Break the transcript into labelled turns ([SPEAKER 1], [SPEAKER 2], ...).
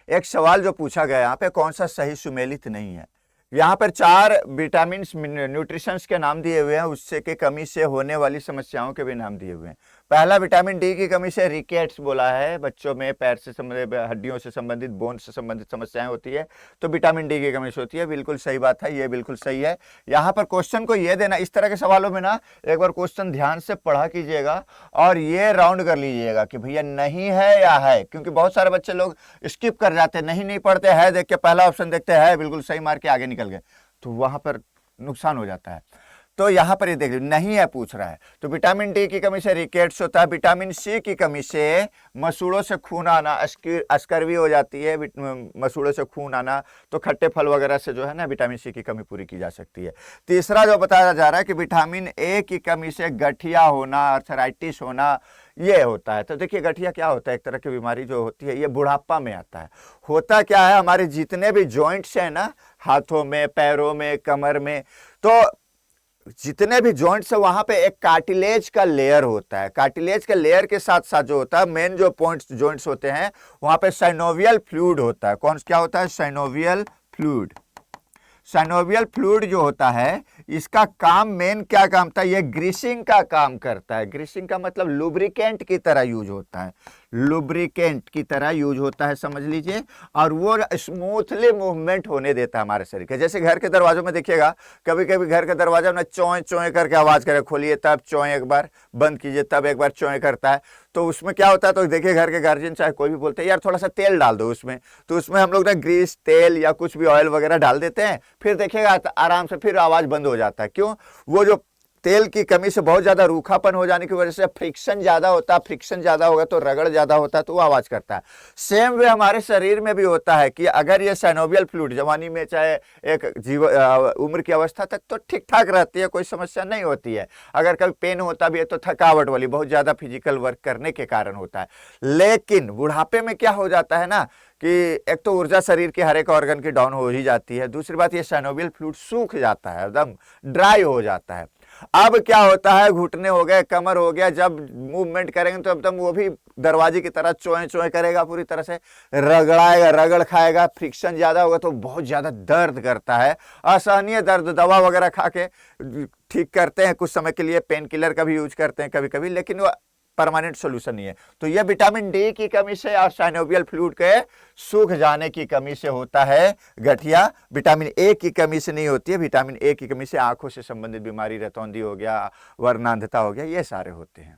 [SPEAKER 1] एक सवाल जो पूछा गया यहाँ पे कौन सा सही सुमेलित नहीं है। यहाँ पर 4 विटामिन न्यूट्रिशंस के नाम दिए हुए हैं, उससे की कमी से होने वाली समस्याओं के भी नाम दिए हुए हैं। पहला विटामिन डी की कमी से रिकेट्स बोला है, बच्चों में पैर से संबंधित, हड्डियों से संबंधित, बोन से संबंधित समस्याएं होती है, तो विटामिन डी की कमी से होती है। बिल्कुल सही बात है, ये बिल्कुल सही है। यहाँ पर क्वेश्चन को ये देना, इस तरह के सवालों में ना एक बार क्वेश्चन ध्यान से पढ़ा कीजिएगा और ये राउंड कर लीजिएगा कि भैया नहीं है या है, क्योंकि बहुत सारे बच्चे लोग स्किप कर जाते हैं, नहीं पढ़ते हैं, देख के पहला ऑप्शन देखते हैं बिल्कुल सही मार के आगे निकल गए, तो वहां पर नुकसान हो जाता है। तो यहां पर ये देख लीजिए, नहीं है पूछ रहा है, तो विटामिन डी की कमी से रिकेट्स होता है, विटामिन सी की कमी से मसूड़ों से खून आना, अस्करवी हो जाती है, मसूड़ों से खून आना, तो खट्टे फल वगैरह से जो है ना विटामिन सी की कमी पूरी की जा सकती है। तीसरा जो बताया जा रहा है कि विटामिन ए की कमी से गठिया होना, अर्थराइटिस होना, ये होता है। तो देखिए गठिया क्या होता है, एक तरह की बीमारी जो होती है, ये बुढ़ापा में आता है। होता क्या है, हमारे जितने भी जॉइंट्स हैं ना, हाथों में, पैरों में, कमर में, तो जितने भी जॉइंट्स है वहां पे एक कार्टिलेज का लेयर होता है। कार्टिलेज के लेयर के साथ साथ जो होता है, मेन जो पॉइंट्स जॉइंट्स होते हैं वहां पे साइनोवियल फ्लूइड होता है। कौन क्या होता है, साइनोवियल फ्लूइड। साइनोवियल फ्लूइड जो होता है, इसका काम मेन क्या काम था, ये ग्रीसिंग का काम करता है। ग्रीसिंग का मतलब लुब्रिकेंट की तरह यूज होता है, लुब्रिकेंट की तरह यूज होता है, समझ लीजिए। और वो स्मूथली मूवमेंट होने देता है हमारे शरीर के। जैसे घर के दरवाजों में देखिएगा, कभी कभी घर के दरवाजा में चोए चोए करके आवाज करे, खोलिए तब चोए एक बार, बंद कीजिए तब एक बार चोए करता है, तो उसमें क्या होता है, तो देखिए घर के गार्जियन चाहे कोई भी बोलते हैं यार थोड़ा सा तेल डाल दो उसमें, तो उसमें हम लोग ना ग्रीस, तेल या कुछ भी ऑयल वगैरह डाल देते हैं, फिर देखिएगा आराम से फिर आवाज बंद हो जाता है। क्यों, वो जो तेल की कमी से बहुत ज्यादा रूखापन हो जाने की वजह से फ्रिक्शन ज्यादा होता है, फ्रिक्शन ज्यादा होगा तो रगड़ ज्यादा होता है, तो वो आवाज करता है। सेम वे हमारे शरीर में भी होता है कि अगर ये साइनोवियल फ्लूइड जवानी में, चाहे एक उम्र की अवस्था तक तो ठीक ठाक रहती है, कोई समस्या नहीं होती है। अगर कभी पेन होता भी है तो थकावट वाली, बहुत ज्यादा फिजिकल वर्क करने के कारण होता है। लेकिन बुढ़ापे में क्या हो जाता है ना कि एक तो ऊर्जा शरीर के हर एक ऑर्गन की डाउन हो ही जाती है, दूसरी बात ये साइनोवियल फ्लूइड सूख जाता है, एकदम ड्राई हो जाता है। अब क्या होता है, घुटने हो गए, कमर हो गया, जब मूवमेंट करेंगे तो एकदम वो भी दरवाजे की तरह चोए चोए करेगा, पूरी तरह से रगड़ाएगा, रगड़ खाएगा, फ्रिक्शन ज्यादा होगा तो बहुत ज्यादा दर्द करता है, असहनीय दर्द। दवा वगैरह खा के ठीक करते हैं कुछ समय के लिए, पेन किलर का भी यूज करते हैं कभी कभी, लेकिन वो परमानेंट सोल्यूशन नहीं है। तो यह विटामिन डी की कमी से और साइनोवियल फ्लूइड के सूख जाने की कमी से होता है गठिया। विटामिन ए की कमी से नहीं होती है। विटामिन ए की कमी से आंखों से संबंधित बीमारी, रतौंधी हो गया, वर्णांधता हो गया, ये सारे होते हैं।